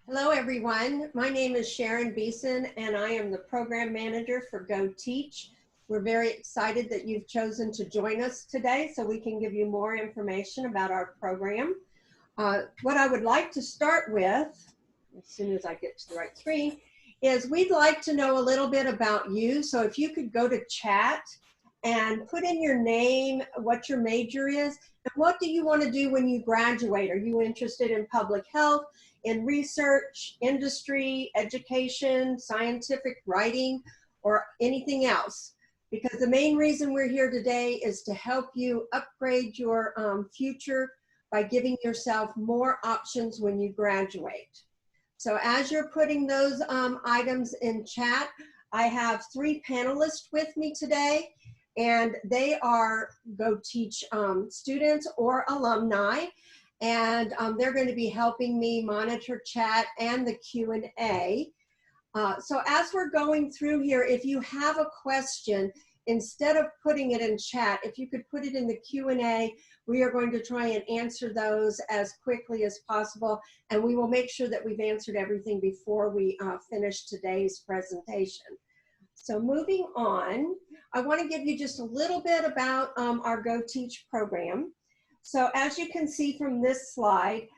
Hello, everyone. My name is Sharon Beeson, and I am the program manager for GeauxTeach. We're very excited that you've chosen to join us today so we can give you more information about our program. What I would like to start with, as soon as I get to the right screen, is we'd like to know a little bit about you. So if you could go to chat and put in your name, what your major is, and what do you want to do when you graduate? Are you interested in public health, in research, industry, education, scientific writing, or anything else? Because the main reason we're here today is to help you upgrade your future by giving yourself more options when you graduate. So as you're putting those items in chat, I have 3 panelists with me today, and they are GeauxTeach students or alumni, and they're going to be helping me monitor chat and the Q&A. So as we're going through here, if you have a question, instead of putting it in chat, if you could put it in the Q&A, we are going to try and answer those as quickly as possible, and we will make sure that we've answered everything before we finish today's presentation. So moving on, I want to give you just a little bit about our GeauxTeach program. So as you can see from this slide,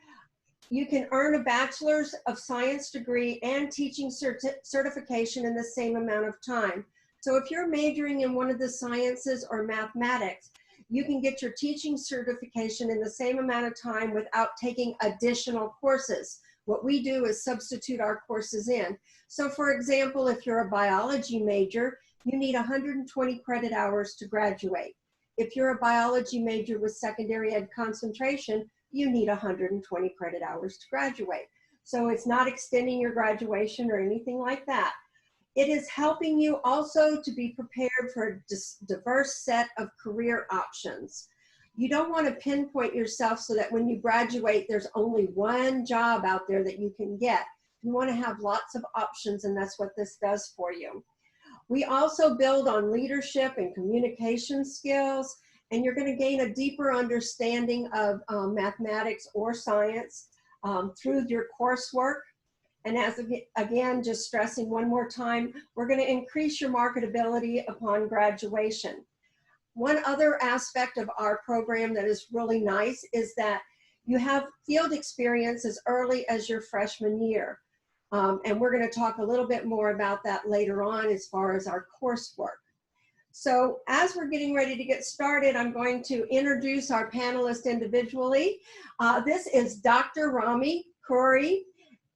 you can earn a Bachelor's of Science degree and teaching certification in the same amount of time. So if you're majoring in one of the sciences or mathematics, you can get your teaching certification in the same amount of time without taking additional courses. What we do is substitute our courses in. So for example, if you're a biology major, you need 120 credit hours to graduate. If you're a biology major with secondary ed concentration, you need 120 credit hours to graduate. So it's not extending your graduation or anything like that. It is helping you also to be prepared for a diverse set of career options. You don't want to pinpoint yourself so that when you graduate, there's only one job out there that you can get. You want to have lots of options, and that's what this does for you. We also build on leadership and communication skills, and you're going to gain a deeper understanding of mathematics or science through your coursework. And as again, just stressing one more time, we're going to increase your marketability upon graduation. One other aspect of our program that is really nice is that you have field experience as early as your freshman year. And we're going to talk a little bit more about that later on as far as our coursework. So as we're getting ready to get started, I'm going to introduce our panelists individually. This is Dr. Rami Khoury,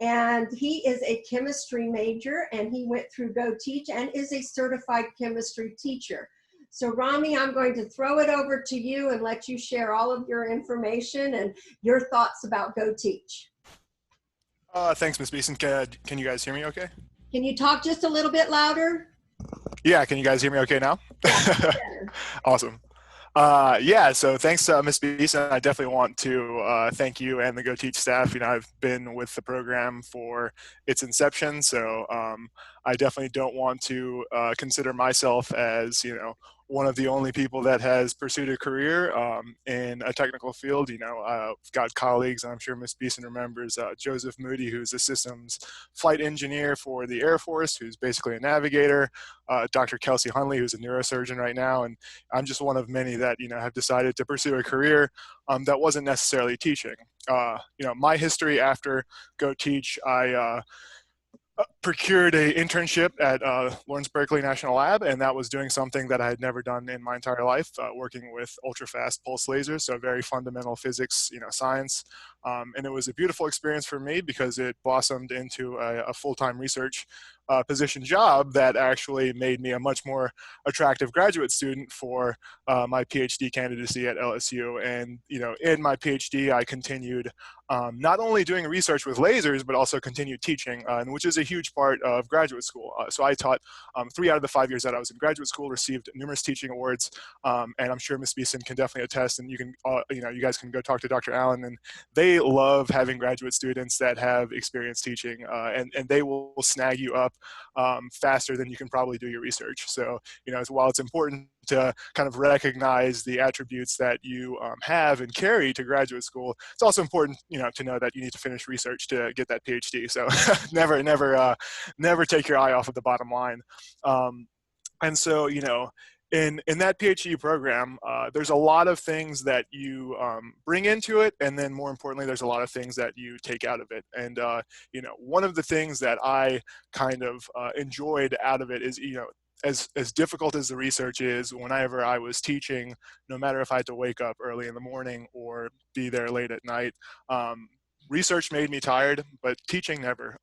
and he is a chemistry major, and he went through GeauxTeach and is a certified chemistry teacher. So Rami, I'm going to throw it over to you and let you share all of your information and your thoughts about GeauxTeach. Thanks, Ms. Beeson. Can you guys hear me okay? Can you talk just a little bit louder? Yeah, can you guys hear me okay now? Yeah. Awesome. Yeah, so thanks, Ms. Beeson. I definitely want to thank you and the GeauxTeach staff. You know, I've been with the program for its inception, so I definitely don't want to consider myself as, you know, one of the only people that has pursued a career in a technical field. You know, I've got colleagues, and I'm sure Ms. Beeson remembers Joseph Moody, who's a systems flight engineer for the Air Force, who's basically a navigator, Dr. Kelsey Hunley, who's a neurosurgeon right now, and I'm just one of many that, you know, have decided to pursue a career that wasn't necessarily teaching. You know, my history after GeauxTeach, I procured a internship at Lawrence Berkeley National Lab, and that was doing something that I had never done in my entire life, working with ultra-fast pulse lasers, so very fundamental physics, you know, science. And it was a beautiful experience for me because it blossomed into a full-time research position job that actually made me a much more attractive graduate student for my PhD candidacy at LSU. And, you know, in my PhD, I continued not only doing research with lasers, but also continued teaching, which is a huge part of graduate school. So I taught 3 out of the 5 years that I was in graduate school, received numerous teaching awards, and I'm sure Ms. Beeson can definitely attest, and you can, you know, you guys can go talk to Dr. Allen, and they love having graduate students that have experience teaching, and they will snag you up faster than you can probably do your research. So, you know, while it's important to kind of recognize the attributes that you have and carry to graduate school. It's also important, to know that you need to finish research to get that PhD. So never take your eye off of the bottom line. And so, in that PhD program, there's a lot of things that you bring into it, and then more importantly, there's a lot of things that you take out of it. And one of the things that I kind of enjoyed out of it is, as difficult as the research is, whenever I was teaching, no matter if I had to wake up early in the morning or be there late at night, research made me tired, but teaching never,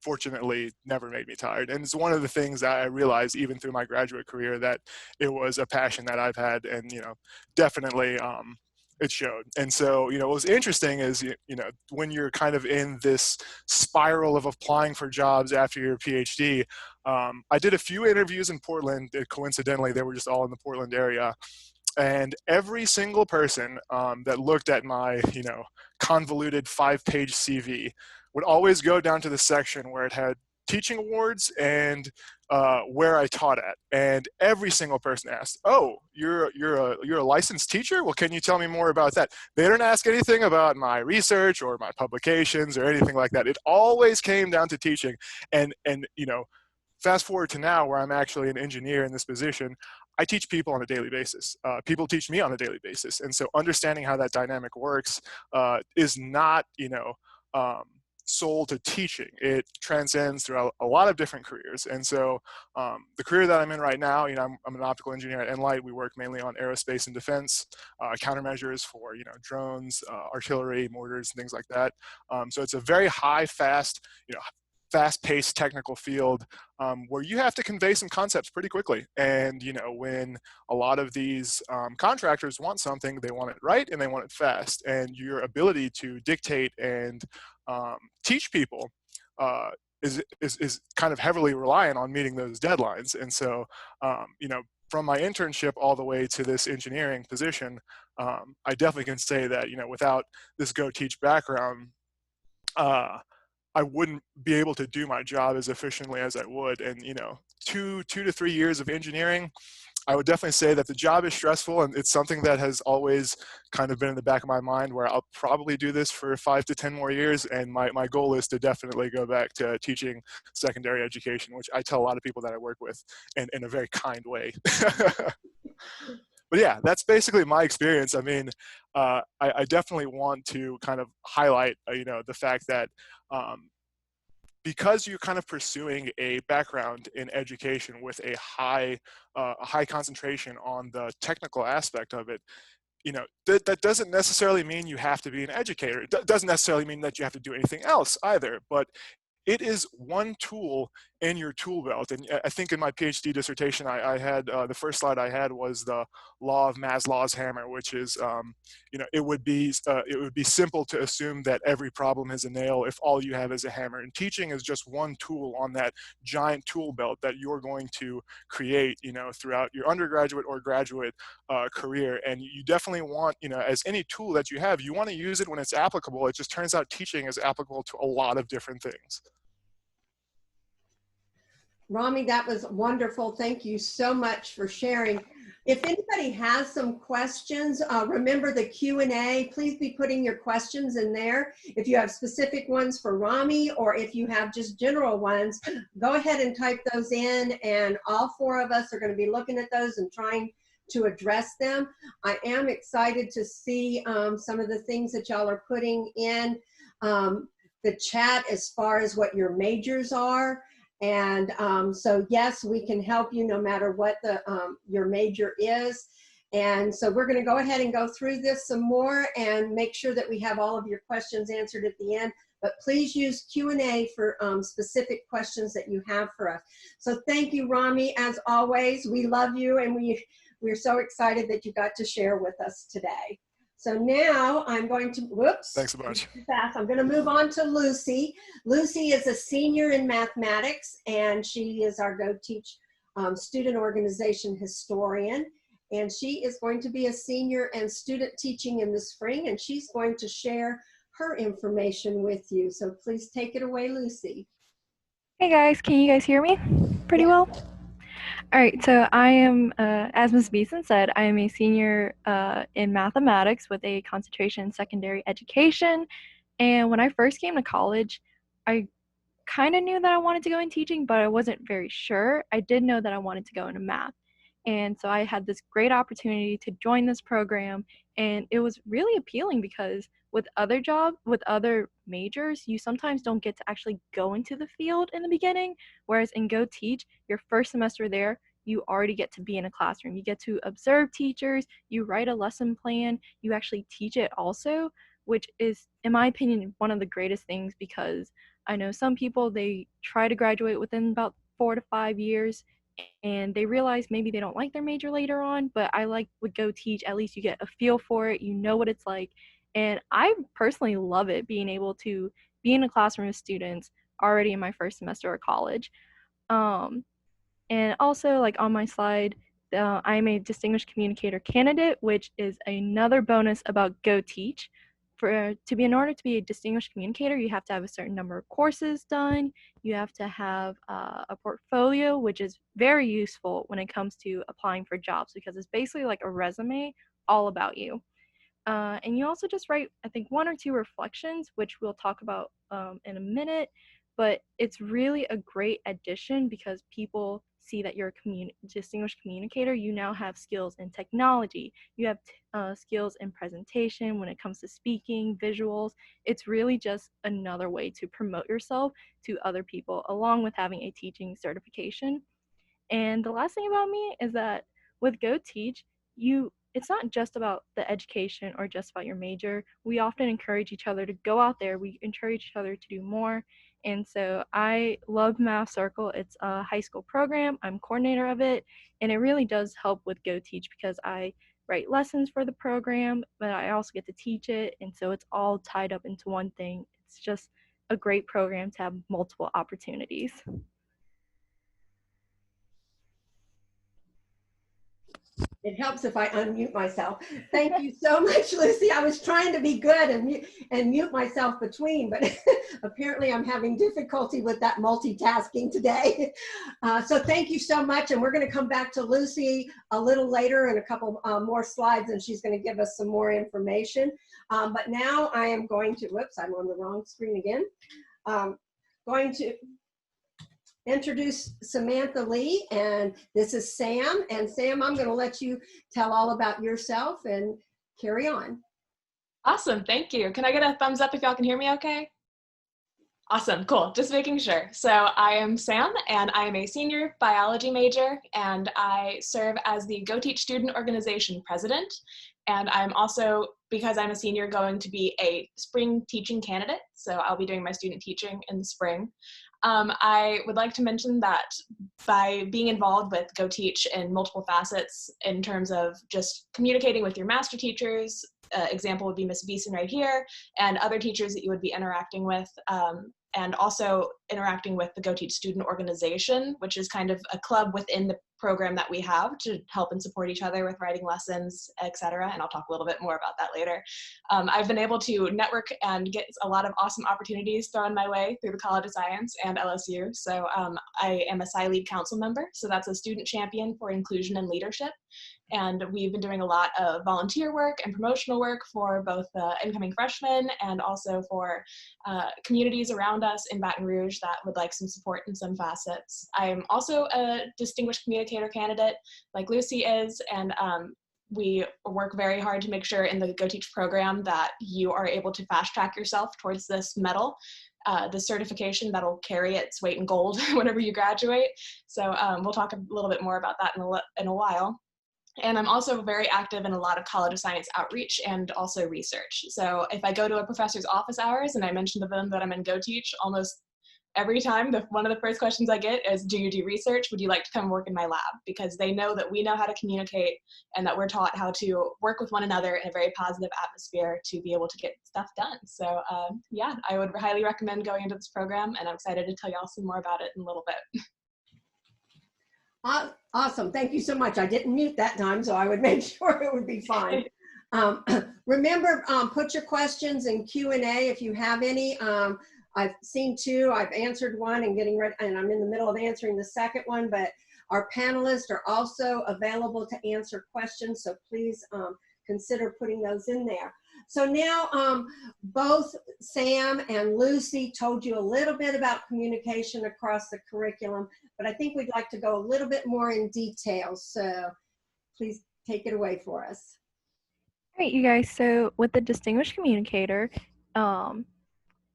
fortunately never made me tired. And it's one of the things that I realized even through my graduate career, that it was a passion that I've had, and definitely it showed. And so what was interesting is when you're kind of in this spiral of applying for jobs after your PhD, I did a few interviews in Portland. Coincidentally, they were just all in the Portland area. And every single person that looked at my, convoluted 5-page CV would always go down to the section where it had teaching awards and where I taught at. And every single person asked, "Oh, you're a licensed teacher? Well, can you tell me more about that?" They didn't ask anything about my research or my publications or anything like that. It always came down to teaching. And fast forward to now, where I'm actually an engineer in this position, I teach people on a daily basis. People teach me on a daily basis. And so understanding how that dynamic works is not, sole to teaching. It transcends throughout a lot of different careers. And so the career that I'm in right now, I'm an optical engineer at nLight. We work mainly on aerospace and defense, countermeasures for, drones, artillery, mortars, and things like that. So it's a very high, fast-paced technical field where you have to convey some concepts pretty quickly. And when a lot of these contractors want something, they want it right and they want it fast. And your ability to dictate and teach people is kind of heavily reliant on meeting those deadlines. And so from my internship all the way to this engineering position, I definitely can say that without this GeauxTeach background, I wouldn't be able to do my job as efficiently as I would. And 2 to 3 years of engineering, I would definitely say that the job is stressful, and it's something that has always kind of been in the back of my mind, where I'll probably do this for 5 to 10 more years. And my goal is to definitely go back to teaching secondary education, which I tell a lot of people that I work with in a very kind way. But yeah, that's basically my experience. I mean, I definitely want to kind of highlight, the fact that because you're kind of pursuing a background in education with a high concentration on the technical aspect of it, that doesn't necessarily mean you have to be an educator. It doesn't necessarily mean that you have to do anything else either, but it is one tool in your tool belt. And I think in my PhD dissertation, I had the first slide I had was the law of Maslow's hammer, which is, it would be simple to assume that every problem is a nail if all you have is a hammer. And teaching is just one tool on that giant tool belt that you're going to create, throughout your undergraduate or graduate career. And you definitely want, as any tool that you have, you want to use it when it's applicable. It just turns out teaching is applicable to a lot of different things. Rami, that was wonderful. Thank you so much for sharing. If anybody has some questions, remember the Q&A. Please be putting your questions in there. If you have specific ones for Rami, or if you have just general ones, go ahead and type those in, and all 4 of us are going to be looking at those and trying to address them. I am excited to see some of the things that y'all are putting in the chat as far as what your majors are. And so yes, we can help you no matter what your major is. And so we're going to go ahead and go through this some more and make sure that we have all of your questions answered at the end. But please use Q&A for specific questions that you have for us. So thank you, Rami. As always, we love you, and we're so excited that you got to share with us today. So now I'm going to, whoops. Thanks a bunch. Fast. I'm going to move on to Lucy. Lucy is a senior in mathematics, and she is our GeauxTeach student organization historian. And she is going to be a senior and student teaching in the spring, and she's going to share her information with you. So please take it away, Lucy. Hey guys, can you guys hear me pretty well? All right, so I am, as Ms. Beeson said, I am a senior in mathematics with a concentration in secondary education. And when I first came to college, I kind of knew that I wanted to go in teaching, but I wasn't very sure. I did know that I wanted to go into math. And so I had this great opportunity to join this program, and it was really appealing because with other majors, you sometimes don't get to actually go into the field in the beginning, whereas in GeauxTeach, your first semester there, you already get to be in a classroom. You get to observe teachers, you write a lesson plan, you actually teach it also, which is, in my opinion, one of the greatest things because I know some people, they try to graduate within about 4 to 5 years and they realize maybe they don't like their major later on, but I like would GeauxTeach, at least you get a feel for it, you know what it's like. And I personally love it being able to be in a classroom with students already in my first semester of college. Um, and also, like on my slide, I'm a distinguished communicator candidate, which is another bonus about GeauxTeach. In order to be a distinguished communicator, you have to have a certain number of courses done. You have to have a portfolio, which is very useful when it comes to applying for jobs because it's basically like a resume all about you. And you also just write, I think, one or two reflections, which we'll talk about in a minute. But it's really a great addition because people see that you're a distinguished communicator. You now have skills in technology. You have skills in presentation when it comes to speaking, visuals. It's really just another way to promote yourself to other people, along with having a teaching certification. And the last thing about me is that with GeauxTeach, it's not just about the education or just about your major. We often encourage each other to go out there. We encourage each other to do more. And so I love Math Circle. It's a high school program. I'm coordinator of it. And it really does help with GeauxTeach because I write lessons for the program, but I also get to teach it. And so it's all tied up into one thing. It's just a great program to have multiple opportunities. It helps if I unmute myself. Thank you so much, Lucy. I was trying to be good and mute myself between, but apparently I'm having difficulty with that multitasking today. So thank you so much. And we're going to come back to Lucy a little later in a couple more slides, and she's going to give us some more information. But now I am going to, whoops, I'm on the wrong screen again. Going to introduce Samantha Lee, and this is Sam. And Sam, I'm going to let you tell all about yourself and carry on. Awesome, thank you. Can I get a thumbs up if y'all can hear me okay? Awesome, cool, just making sure. So I am Sam, and I am a senior biology major, and I serve as the GeauxTeach Student Organization President. And I'm also, because I'm a senior, going to be a spring teaching candidate. So I'll be doing my student teaching in the spring. I would like to mention that by being involved with GeauxTeach in multiple facets in terms of just communicating with your master teachers, example would be Miss Beeson right here, and other teachers that you would be interacting with, and also interacting with the GeauxTeach student organization, which is kind of a club within the program that we have to help and support each other with writing lessons, etc. And I'll talk a little bit more about that later. I've been able to network and get a lot of awesome opportunities thrown my way through the College of Science and LSU. So I am a SciLead Council member, so that's a student champion for inclusion and leadership. And we've been doing a lot of volunteer work and promotional work for both the incoming freshmen and also for communities around us in Baton Rouge that would like some support in some facets. I'm also a distinguished communicator candidate like Lucy is, and we work very hard to make sure in the GeauxTeach program that you are able to fast track yourself towards this medal, the certification that'll carry its weight in gold whenever you graduate. So we'll talk a little bit more about that in a while. And I'm also very active in a lot of College of Science outreach and also research. So if I go to a professor's office hours and I mention to them that I'm in GeauxTeach, almost every time one of the first questions I get is, do you do research? Would you like to come work in my lab? Because they know that we know how to communicate and that we're taught how to work with one another in a very positive atmosphere to be able to get stuff done. So yeah, I would highly recommend going into this program, and I'm excited to tell y'all some more about it in a little bit. Awesome. Thank you so much. I didn't mute that time, so I would make sure it would be fine. Remember, put your questions in Q&A if you have any. I've seen two, I've answered one and getting ready, and I'm in the middle of answering the second one, but our panelists are also available to answer questions, so please consider putting those in there. So now both Sam and Lucy told you a little bit about communication across the curriculum, but I think we'd like to go a little bit more in detail, so please take it away for us. All right, you guys, so with the Distinguished Communicator,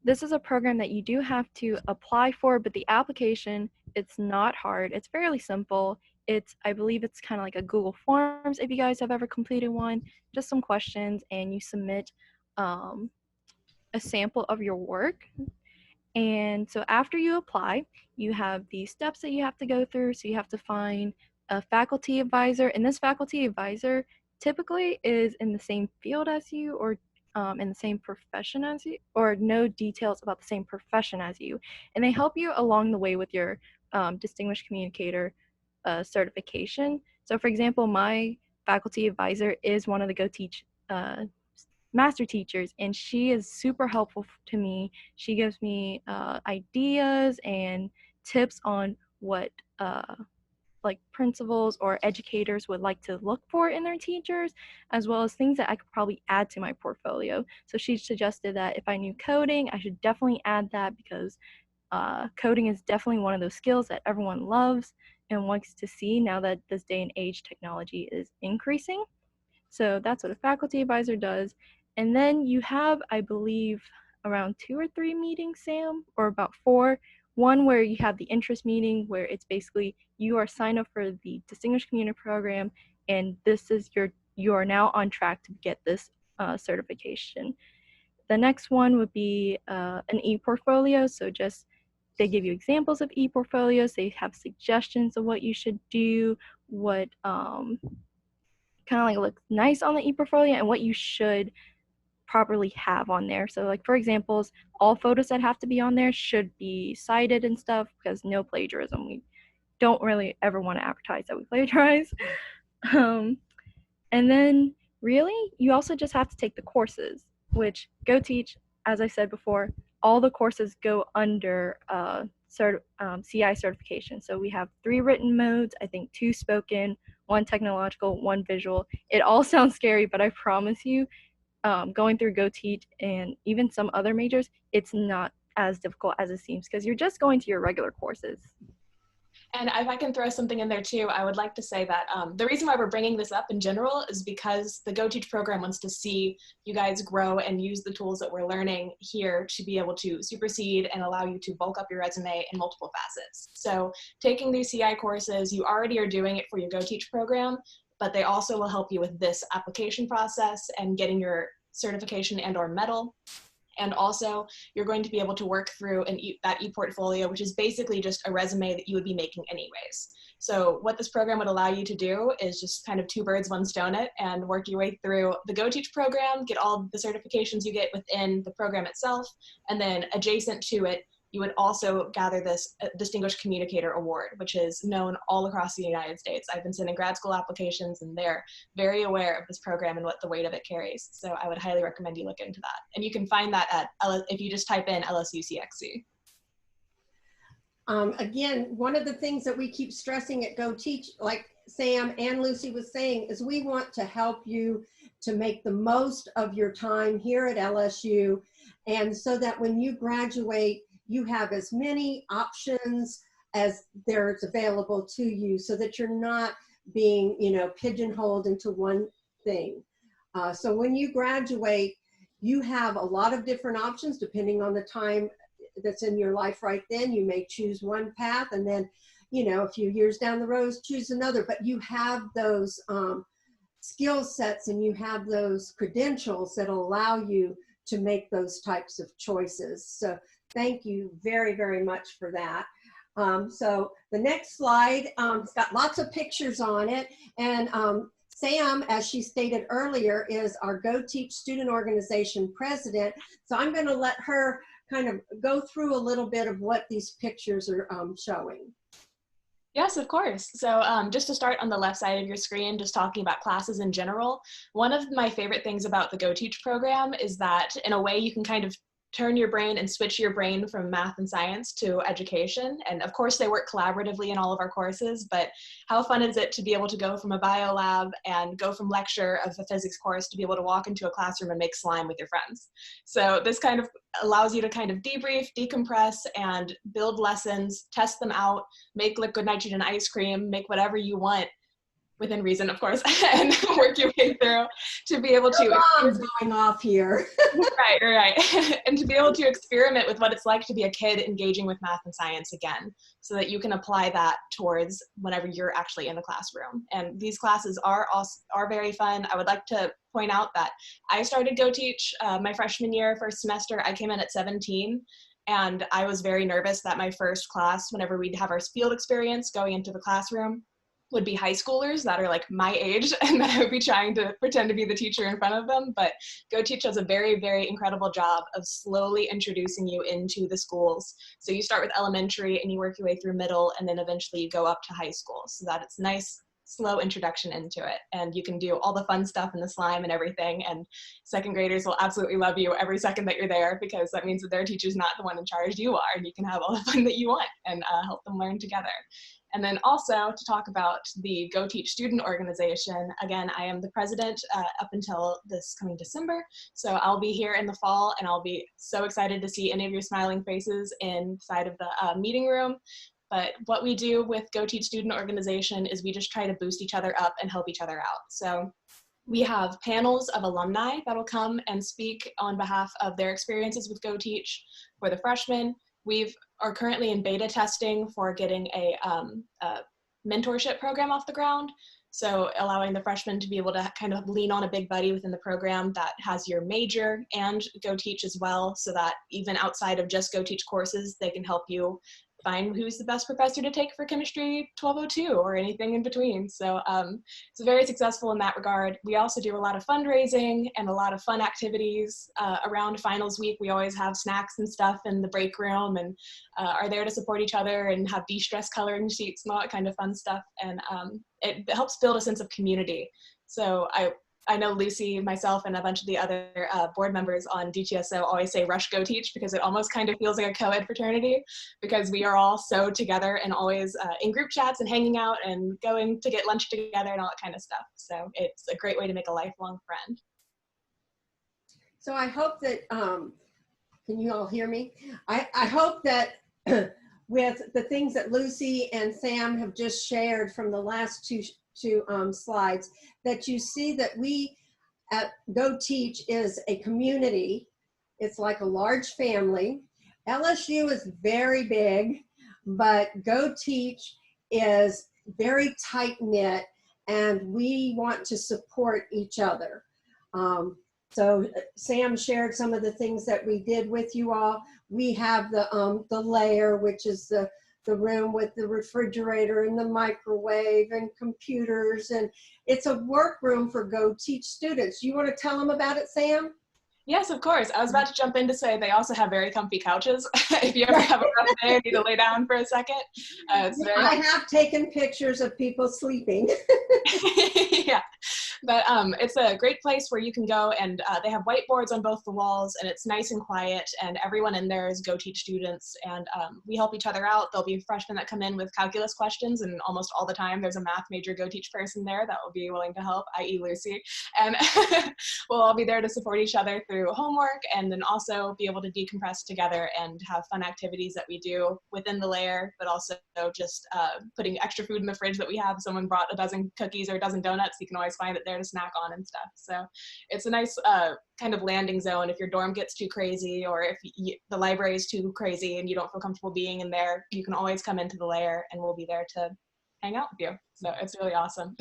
this is a program that you do have to apply for, but the application, it's not hard. It's fairly simple. I believe it's kind of like a Google Forms if you guys have ever completed one, just some questions, and you submit a sample of your work. And so after you apply, you have these steps that you have to go through. So you have to find a faculty advisor, and this faculty advisor typically is in the same field as you, or in the same profession as you, or know details about the same profession as you. And they help you along the way with your Distinguished Communicator certification. So for example, my faculty advisor is one of the GeauxTeach master teachers, and she is super helpful to me. She gives me ideas and tips on what like principals or educators would like to look for in their teachers, as well as things that I could probably add to my portfolio. So she suggested that if I knew coding, I should definitely add that, because coding is definitely one of those skills that everyone loves and wants to see now that this day and age technology is increasing. So that's what a faculty advisor does. And then you have, I believe, around 2 or 3 meetings, Sam, or about 4. One where you have the interest meeting, where it's basically you are signed up for the Distinguished Communicator program, and this is you are now on track to get this certification. The next one would be an e-portfolio. So just they give you examples of e-portfolios. They have suggestions of what you should do, what kind of like looks nice on the e-portfolio, and what you should properly have on there. So like for examples, all photos that have to be on there should be cited and stuff, because no plagiarism. We don't really ever want to advertise that we plagiarize. And then really you also just have to take the courses, which GeauxTeach, as I said before, all the courses go under CI certification. So we have 3 written modes, I think 2 spoken, 1 technological, 1 visual. It all sounds scary, but I promise you, going through GeauxTeach and even some other majors, it's not as difficult as it seems, because you're just going to your regular courses. And if I can throw something in there too, I would like to say that the reason why we're bringing this up in general is because the GeauxTeach program wants to see you guys grow and use the tools that we're learning here to be able to supersede and allow you to bulk up your resume in multiple facets. So taking these CI courses, you already are doing it for your GeauxTeach program, but they also will help you with this application process and getting your certification and or medal. And also, you're going to be able to work through that e-portfolio, which is basically just a resume that you would be making anyways. So what this program would allow you to do is just kind of 2 birds, 1 stone it, and work your way through the GeauxTeach program, get all the certifications you get within the program itself, and then adjacent to it, you would also gather this Distinguished Communicator Award, which is known all across the United States. I've been sending grad school applications, and they're very aware of this program and what the weight of it carries. So I would highly recommend you look into that. And you can find that at, if you just type in LSU CXC. Again, one of the things that we keep stressing at GeauxTeach, like Sam and Lucy was saying, is we want to help you to make the most of your time here at LSU, and so that when you graduate, you have as many options as there's available to you, so that you're not being, pigeonholed into one thing. So when you graduate, you have a lot of different options depending on the time that's in your life right then. You may choose one path, and then, a few years down the road, choose another, but you have those skill sets and you have those credentials that allow you to make those types of choices. So thank you very, very much for that. So the next slide, it's got lots of pictures on it. And Sam, as she stated earlier, is our GeauxTeach Student Organization President. So I'm going to let her kind of go through a little bit of what these pictures are showing. Yes, of course. So just to start on the left side of your screen, just talking about classes in general, one of my favorite things about the GeauxTeach program is that in a way you can kind of turn your brain and switch your brain from math and science to education. And of course they work collaboratively in all of our courses, but how fun is it to be able to go from a bio lab and go from lecture of a physics course to be able to walk into a classroom and make slime with your friends. So this kind of allows you to kind of debrief, decompress, and build lessons, test them out, make liquid nitrogen ice cream, make whatever you want, within reason, of course, and work your way through to be able to. Bombs going off here. Right. And to be able to experiment with what it's like to be a kid engaging with math and science again, so that you can apply that towards whenever you're actually in the classroom. And these classes are very fun. I would like to point out that I started GeauxTeach my freshman year, first semester. I came in at 17. And I was very nervous that my first class, whenever we'd have our field experience going into the classroom, would be high schoolers that are like my age, and that I would be trying to pretend to be the teacher in front of them. But GeauxTeach does a very, very incredible job of slowly introducing you into the schools. So you start with elementary and you work your way through middle, and then eventually you go up to high school, so that it's nice, slow introduction into it. And you can do all the fun stuff in the slime and everything. And second graders will absolutely love you every second that you're there, because that means that their teacher's not the one in charge, you are, and you can have all the fun that you want and help them learn together. And then also to talk about the GeauxTeach student organization, again, I am the president up until this coming December. So I'll be here in the fall, and I'll be so excited to see any of your smiling faces inside of the meeting room. But what we do with GeauxTeach student organization is we just try to boost each other up and help each other out. So we have panels of alumni that'll come and speak on behalf of their experiences with GeauxTeach for the freshmen. We are currently in beta testing for getting a mentorship program off the ground. So allowing the freshmen to be able to kind of lean on a big buddy within the program that has your major and GeauxTeach as well, so that even outside of just GeauxTeach courses, they can help you find who's the best professor to take for chemistry 1202 or anything in between. So it's very successful in that regard. We also do a lot of fundraising and a lot of fun activities around finals week. We always have snacks and stuff in the break room, and are there to support each other and have de-stress coloring sheets and all that kind of fun stuff. And it helps build a sense of community. So I know Lucy, myself, and a bunch of the other board members on DTSO always say rush GeauxTeach, because it almost kind of feels like a co-ed fraternity, because we are all so together and always in group chats and hanging out and going to get lunch together and all that kind of stuff. So it's a great way to make a lifelong friend. So I hope that, can you all hear me? I hope that with the things that Lucy and Sam have just shared from the last two slides, that you see that we at GeauxTeach is a community. It's like a large family. LSU is very big, but GeauxTeach is very tight-knit, and we want to support each other. So Sam shared some of the things that we did with you all. We have the lair, which is the room with the refrigerator and the microwave and computers, and it's a workroom for GeauxTeach students. You want to tell them about it, Sam? Yes, of course. I was about to jump in to say they also have very comfy couches. If you ever have a rough day and need to lay down for a second. I have taken pictures of people sleeping. Yeah. But it's a great place where you can go, and they have whiteboards on both the walls, and it's nice and quiet, and everyone in there is GeauxTeach students, and we help each other out. There'll be freshmen that come in with calculus questions, and almost all the time there's a math major GeauxTeach person there that will be willing to help, i.e. Lucy, and we'll all be there to support each other through homework, and then also be able to decompress together and have fun activities that we do within the lair, but also just putting extra food in the fridge that we have. Someone brought a dozen cookies or a dozen donuts, you can always find it there to snack on and stuff. So it's a nice kind of landing zone if your dorm gets too crazy, or if the library is too crazy and you don't feel comfortable being in there, you can always come into the lair and we'll be there to hang out with you. So it's really awesome.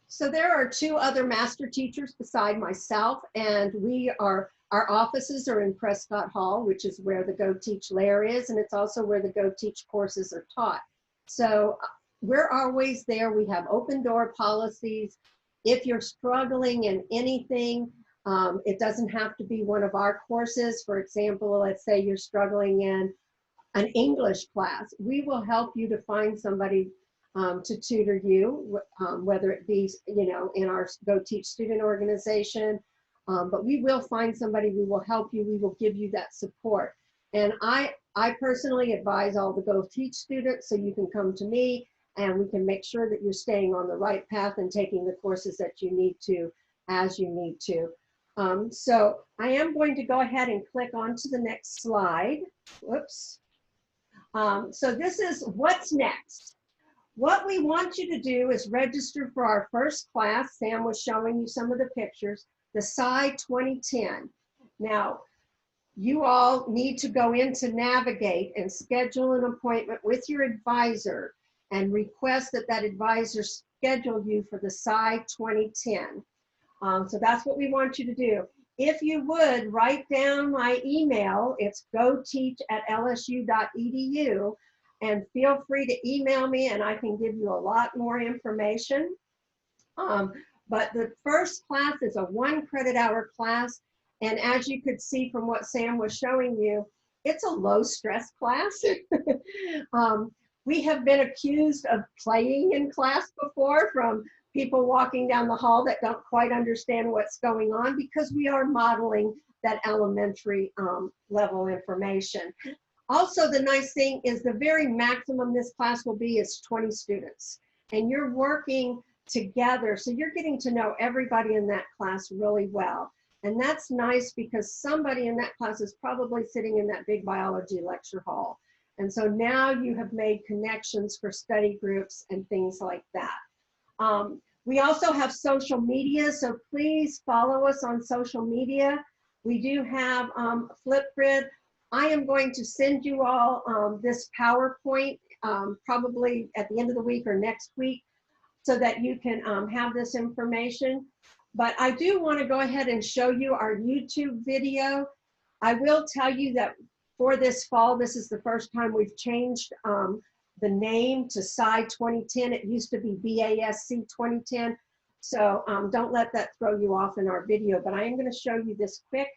So there are two other master teachers beside myself, and our offices are in Prescott Hall, which is where the GeauxTeach lair is, and it's also where the GeauxTeach courses are taught. So we're always there. We have open door policies. If you're struggling in anything, it doesn't have to be one of our courses. For example, let's say you're struggling in an English class. We will help you to find somebody to tutor you, whether it be, in our GeauxTeach student organization, But we will find somebody, we will help you, we will give you that support. And I personally advise all the GeauxTeach students, so you can come to me and we can make sure that you're staying on the right path and taking the courses that you need to as you need to. So I am going to go ahead and click on to the next slide. Whoops. So this is what's next. What we want you to do is register for our first class. Sam was showing you some of the pictures, the Sci 2010. Now, you all need to go in to Navigate and schedule an appointment with your advisor and request that that advisor schedule you for the Sci 2010. So that's what we want you to do. If you would, write down my email. It's GeauxTeach@lsu.edu, and feel free to email me and I can give you a lot more information. But the first class is a 1 credit hour class. And as you could see from what Sam was showing you, it's a low stress class. We have been accused of playing in class before from people walking down the hall that don't quite understand what's going on, because we are modeling that elementary level information. Also, the nice thing is the very maximum this class will be is 20 students. And you're working together, so you're getting to know everybody in that class really well. And that's nice because somebody in that class is probably sitting in that big biology lecture hall. And so now you have made connections for study groups and things like that. We also have social media, so please follow us on social media. We do have Flipgrid. I am going to send you all this PowerPoint probably at the end of the week or next week so that you can have this information. But I do want to go ahead and show you our YouTube video. I will tell you that for this fall, this is the first time we've changed the name to Sci 2010. It used to be BASC 2010. So don't let that throw you off in our video, but I am going to show you this quick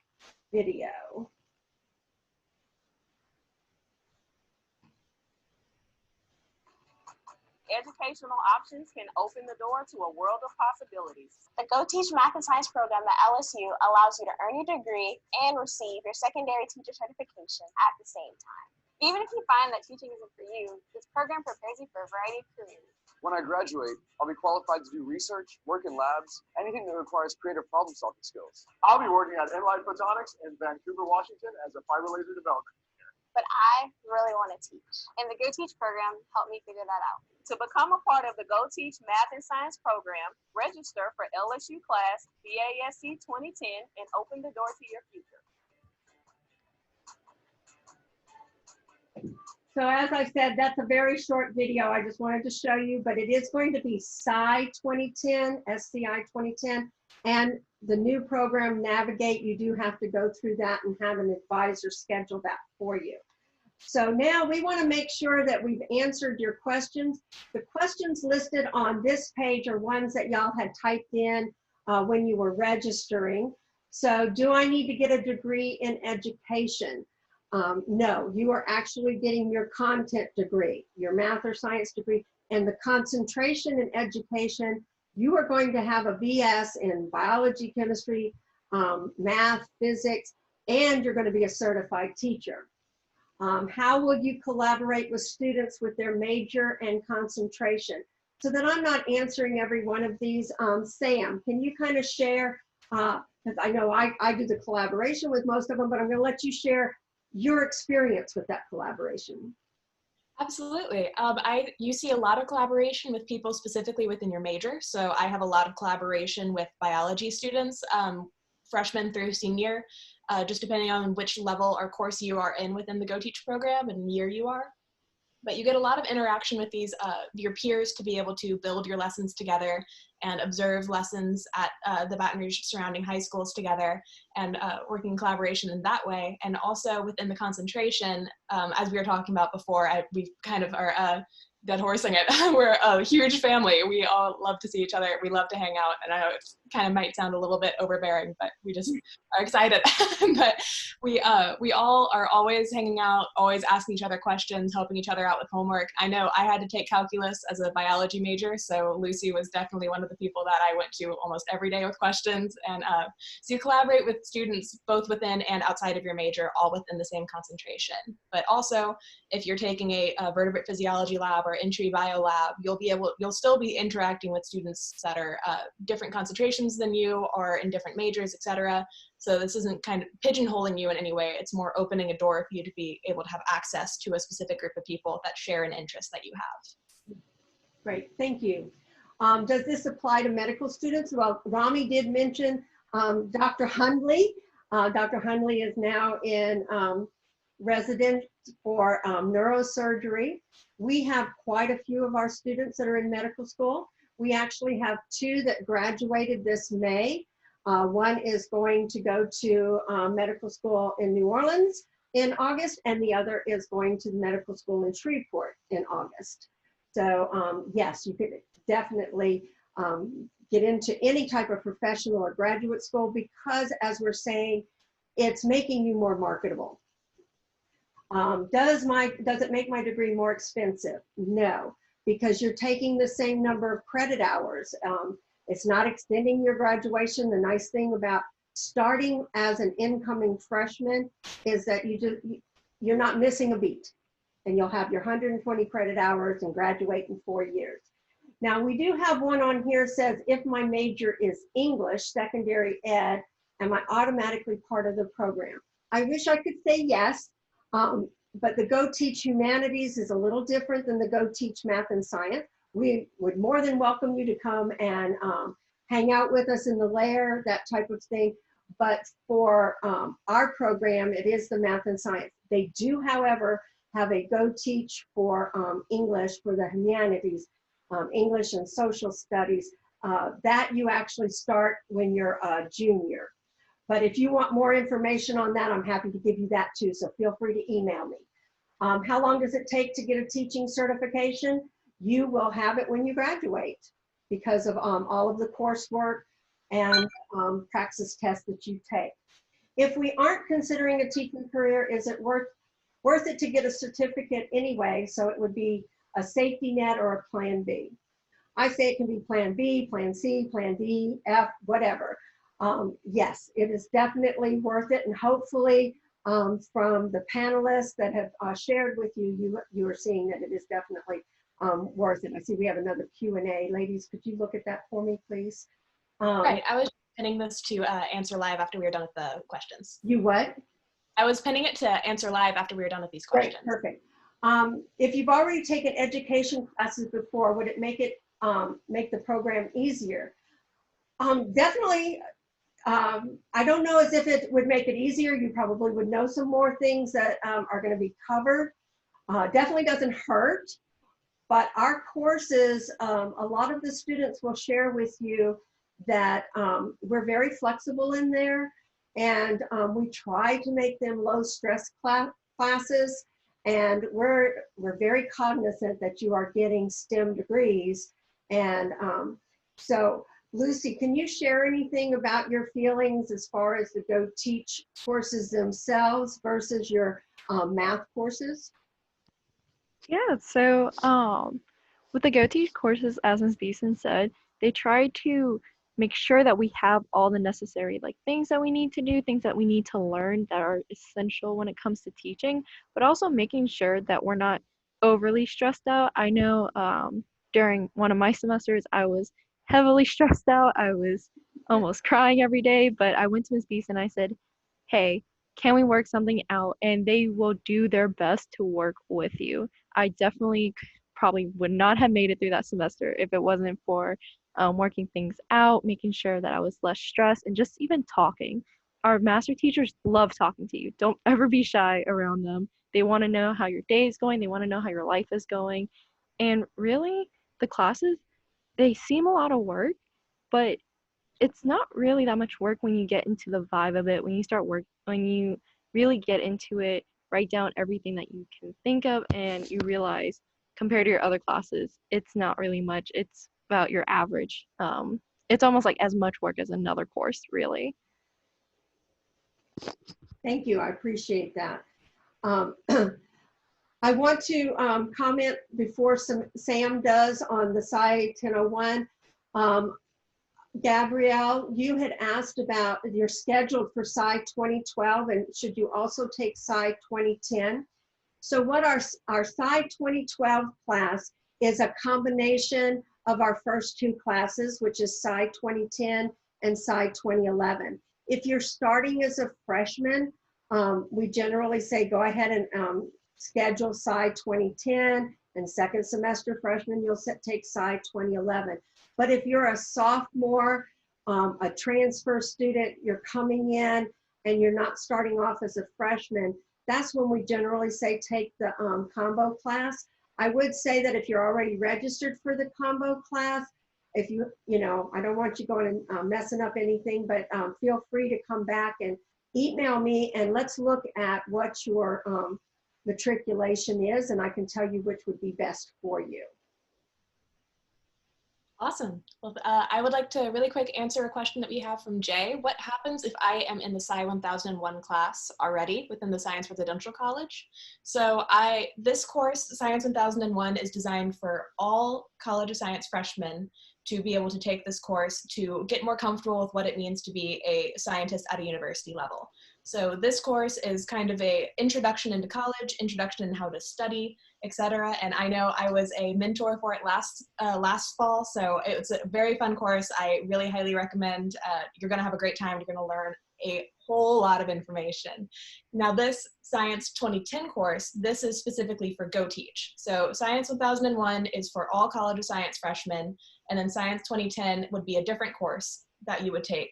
video. Educational options can open the door to a world of possibilities. The GeauxTeach Math and Science program at LSU allows you to earn your degree and receive your secondary teacher certification at the same time. Even if you find that teaching isn't for you, this program prepares you for a variety of careers. When I graduate, I'll be qualified to do research, work in labs, anything that requires creative problem-solving skills. I'll be working at Enlight Photonics in Vancouver, Washington as a fiber laser development engineer. But I really want to teach, and the GeauxTeach program helped me figure that out. To become a part of the GeauxTeach Math and Science program, register for LSU class BASC 2010 and open the door to your future. So as I said, that's a very short video. I just wanted to show you, but it is going to be Sci 2010, SCI 2010, and the new program Navigate. You do have to go through that and have an advisor schedule that for you. So now we want to make sure that we've answered your questions. The questions listed on this page are ones that y'all had typed in when you were registering. So do I need to get a degree in education? No, you are actually getting your content degree, your math or science degree, and the concentration in education. You are going to have a BS in biology, chemistry, math, physics, and you're going to be a certified teacher. How will you collaborate with students with their major and concentration? So that I'm not answering every one of these, Sam, can you kind of share, because I know I do the collaboration with most of them, but I'm going to let you share your experience with that collaboration. Absolutely. You see a lot of collaboration with people specifically within your major. So I have a lot of collaboration with biology students, freshman through senior, just depending on which level or course you are in within the GeauxTeach program and year you are. But you get a lot of interaction with these, your peers, to be able to build your lessons together and observe lessons at the Baton Rouge surrounding high schools together, and working in collaboration in that way. And also within the concentration, as we were talking about before, we kind of are dead horsing it. We're a huge family. We all love to see each other. We love to hang out. And I know it kind of might sound a little bit overbearing, but we just are excited. But we all are always hanging out, always asking each other questions, helping each other out with homework. I know I had to take calculus as a biology major, so Lucy was definitely one of of the people that I went to almost every day with questions. And so you collaborate with students both within and outside of your major, all within the same concentration. But also, if you're taking a vertebrate physiology lab or entry bio lab, you'll still be interacting with students that are different concentrations than you or in different majors, et cetera. So this isn't kind of pigeonholing you in any way. It's more opening a door for you to be able to have access to a specific group of people that share an interest that you have. Great, thank you. Does this apply to medical students? Well, Rami did mention Dr. Hundley. Dr. Hundley is now in residence for neurosurgery. We have quite a few of our students that are in medical school. We actually have 2 that graduated this May. One is going to go to medical school in New Orleans in August, and the other is going to medical school in Shreveport in August. So yes, you could definitely get into any type of professional or graduate school because, as we're saying, it's making you more marketable. Does it make my degree more expensive? No, because you're taking the same number of credit hours. It's not extending your graduation. The nice thing about starting as an incoming freshman is that you're not missing a beat, and you'll have your 120 credit hours and graduate in 4 years. Now, we do have one on here says, if my major is English, secondary ed, am I automatically part of the program? I wish I could say yes, but the GeauxTeach Humanities is a little different than the GeauxTeach Math and Science. We would more than welcome you to come and hang out with us in the lair, that type of thing. But for our program, it is the Math and Science. They do, however, have a GeauxTeach for English for the humanities, English and social studies. That you actually start when you're a junior. But if you want more information on that, I'm happy to give you that too. So feel free to email me. How long does it take to get a teaching certification? You will have it when you graduate because of all of the coursework and praxis tests that you take. If we aren't considering a teaching career, is it worth it to get a certificate anyway? So it would be a safety net or a plan B. I say it can be plan B, plan C, plan D, F, whatever. Yes, it is definitely worth it. And hopefully from the panelists that have shared with you, you are seeing that it is definitely worth it. I see we have another Q&A. Ladies, could you look at that for me, please? Right, I was pinning this to answer live after we were done with the questions. You what? I was pinning it to answer live after we were done with these questions. Great, perfect. If you've already taken education classes before, would it make the program easier? Definitely. I don't know as if it would make it easier. You probably would know some more things that are going to be covered. Definitely doesn't hurt. But our courses, a lot of the students will share with you that we're very flexible in there, and we try to make them low stress classes, and we're very cognizant that you are getting STEM degrees. And so Lucy, can you share anything about your feelings as far as the GeauxTeach courses themselves versus your math courses? Yeah, so with the GeauxTeach courses, as Ms. Beeson said, they try to make sure that we have all the necessary things that we need to do, things that we need to learn that are essential when it comes to teaching, but also making sure that we're not overly stressed out. I know during one of my semesters, I was heavily stressed out. I was almost crying every day, but I went to Ms. Beeson and I said, hey, can we work something out? And they will do their best to work with you. I definitely probably would not have made it through that semester if it wasn't for working things out, making sure that I was less stressed, and just even talking. Our master teachers love talking to you. Don't ever be shy around them. They want to know how your day is going. They want to know how your life is going. And really, the classes, they seem a lot of work, but it's not really that much work when you get into the vibe of it, when you really get into it, write down everything that you can think of, and you realize compared to your other classes, it's not really much. It's about your average. It's almost like as much work as another course, really. Thank you, I appreciate that. I want to comment before Sam does on the Sci 1001. Gabrielle, you had asked about you're scheduled for Sci 2012 and should you also take Sci 2010? So what our Sci 2012 class is a combination of our first two classes, which is Sci 2010 and Sci 2011. If you're starting as a freshman, we generally say go ahead and schedule Sci 2010, and second semester freshman, you'll take Sci 2011. But if you're a sophomore, a transfer student, you're coming in and you're not starting off as a freshman, that's when we generally say take the combo class. I would say that if you're already registered for the combo class, if you know, I don't want you going and messing up anything, but feel free to come back and email me and let's look at what your matriculation is, and I can tell you which would be best for you. Awesome. Well, I would like to really quick answer a question that we have from Jay. What happens if I am in the Sci 1001 class already within the Science Residential College? So this course, Science 1001, is designed for all College of Science freshmen to be able to take this course to get more comfortable with what it means to be a scientist at a university level. So this course is kind of a introduction into college, introduction in how to study, etc. And I know I was a mentor for it last fall, so it's a very fun course. I really highly recommend. You're going to have a great time. You're going to learn a whole lot of information. Now this Science 2010 course, this is specifically for GeauxTeach. So Science 1001 is for all College of Science freshmen, and then Science 2010 would be a different course that you would take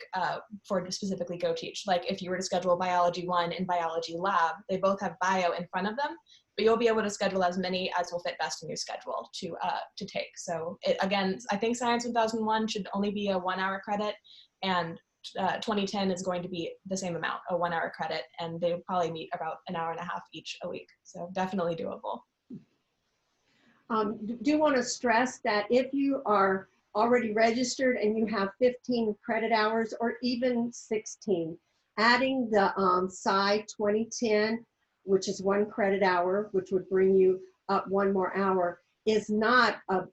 for specifically GeauxTeach. Like if you were to schedule Biology 1 and Biology Lab, they both have bio in front of them, but you'll be able to schedule as many as will fit best in your schedule to take. So again, I think Science 1001 should only be a 1 hour credit, and 2010 is going to be the same amount, a 1 hour credit, and they probably meet about an hour and a half each a week. So definitely doable. Do want to stress that if you are already registered and you have 15 credit hours or even 16, adding the Sci 2010, which is 1 credit hour, which would bring you up 1 more hour, is not a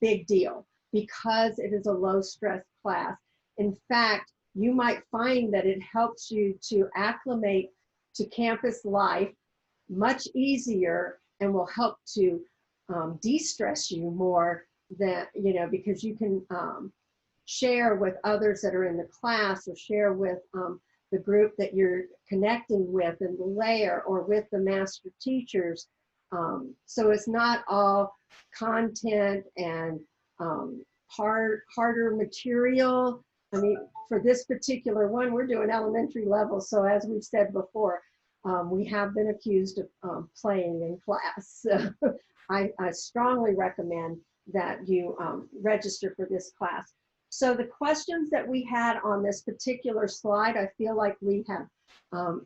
big deal because it is a low stress class. In fact, you might find that it helps you to acclimate to campus life much easier and will help to de-stress you more than, because you can share with others that are in the class or share with the group that you're connecting with in the layer or with the master teachers. So it's not all content and harder material. I mean, for this particular one, we're doing elementary level. So as we've said before, we have been accused of playing in class. So I strongly recommend that you register for this class. So the questions that we had on this particular slide, I feel like we have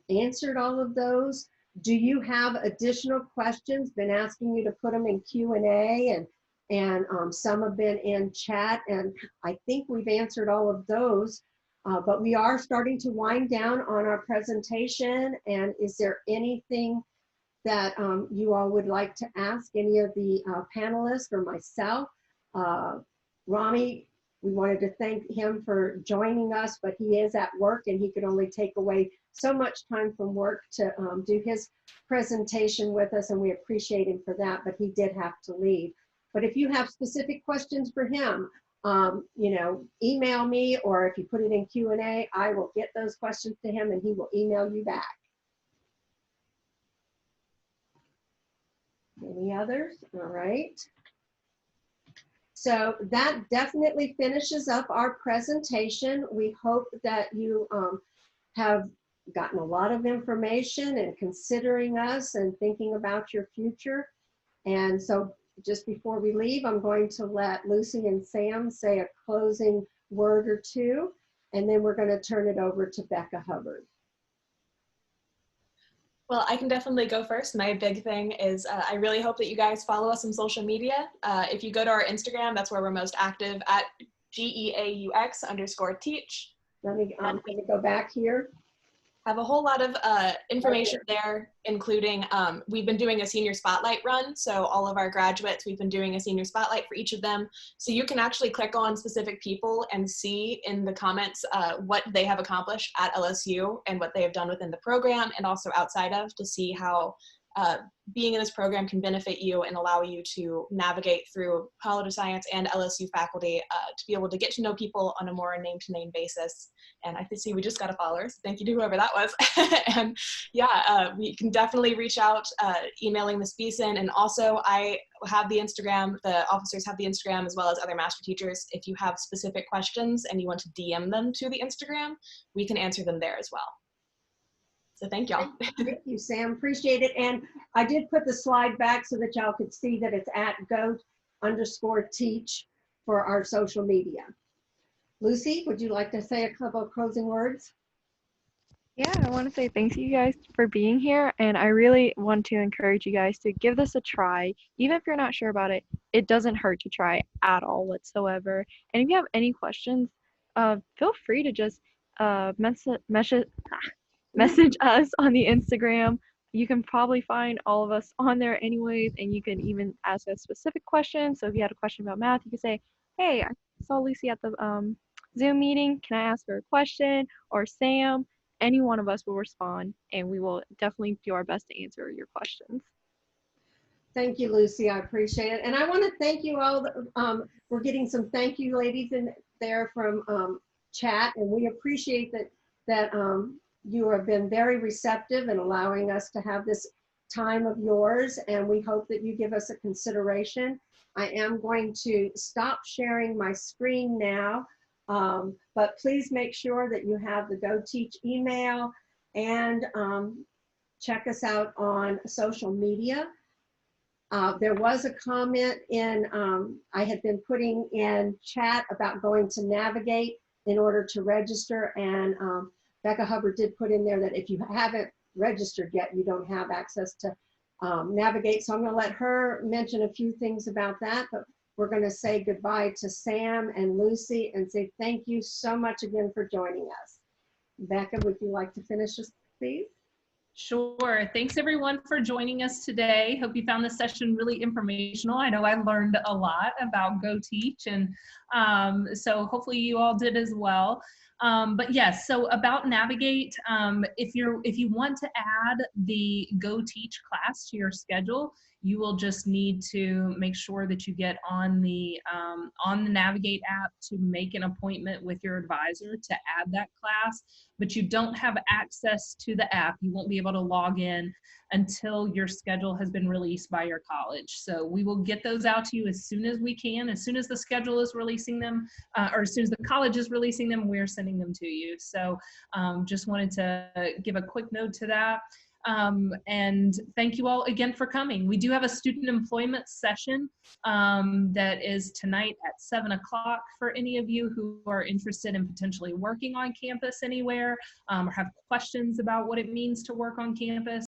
answered all of those. Do you have additional questions? Been asking you to put them in Q&A, and some have been in chat, and I think we've answered all of those. But we are starting to wind down on our presentation. And is there anything that you all would like to ask any of the panelists or myself? Rami, we wanted to thank him for joining us, but he is at work and he could only take away so much time from work to do his presentation with us, and we appreciate him for that, but he did have to leave. But if you have specific questions for him, email me, or if you put it in Q&A, I will get those questions to him and he will email you back. Any others? All right. So that definitely finishes up our presentation. We hope that you have gotten a lot of information and considering us and thinking about your future. And so just before we leave, I'm going to let Lucy and Sam say a closing word or two, and then we're going to turn it over to Becca Hubbard. Well, I can definitely go first. My big thing is I really hope that you guys follow us on social media. If you go to our Instagram, that's where we're most active, at GEAUX_teach. Let me go back here. have a whole lot of information there, including we've been doing a senior spotlight run. So all of our graduates, we've been doing a senior spotlight for each of them. So you can actually click on specific people and see in the comments what they have accomplished at LSU and what they have done within the program and also outside of, to see how being in this program can benefit you and allow you to navigate through College of Science and LSU faculty to be able to get to know people on a more name-to-name basis. And I can see we just got a follower, so thank you to whoever that was. And yeah, we can definitely reach out, emailing Ms. Beeson, and also I have the Instagram, the officers have the Instagram, as well as other master teachers. If you have specific questions and you want to DM them to the Instagram, we can answer them there as well. So thank y'all. Thank you, Sam. Appreciate it. And I did put the slide back so that y'all could see that it's at GeauxTeach for our social media. Lucy, would you like to say a couple of closing words? Yeah, I want to say thanks to you guys for being here, and I really want to encourage you guys to give this a try. Even if you're not sure about it, it doesn't hurt to try at all whatsoever. And if you have any questions, feel free to just message us on the Instagram. You can probably find all of us on there anyways, and you can even ask us specific questions. So if you had a question about math, you can say, hey, I saw Lucy at the Zoom meeting. Can I ask her a question? Or Sam? Any one of us will respond, and we will definitely do our best to answer your questions. Thank you, Lucy. I appreciate it. And I want to thank you all. We're getting some thank you ladies in there from chat, and we appreciate that you have been very receptive in allowing us to have this time of yours, and we hope that you give us a consideration. I am going to stop sharing my screen now, but please make sure that you have the GeauxTeach email and check us out on social media. There was a comment in, I had been putting in chat about going to Navigate in order to register, and Becca Hubbard did put in there that if you haven't registered yet, you don't have access to Navigate. So I'm going to let her mention a few things about that, but we're going to say goodbye to Sam and Lucy and say thank you so much again for joining us. Becca, would you like to finish this, please? Sure. Thanks everyone for joining us today. Hope you found this session really informational. I know I learned a lot about GeauxTeach, and so hopefully you all did as well. But yes, so about Navigate, if you want to add the GeauxTeach class to your schedule, you will just need to make sure that you get on the Navigate app to make an appointment with your advisor to add that class. But you don't have access to the app. You won't be able to log in until your schedule has been released by your college. So we will get those out to you as soon as we can. As soon as the schedule is releasing them, or as soon as the college is releasing them, we're sending them to you. So just wanted to give a quick note to that. And thank you all again for coming. We do have a student employment session that is tonight at 7 o'clock for any of you who are interested in potentially working on campus anywhere, or have questions about what it means to work on campus.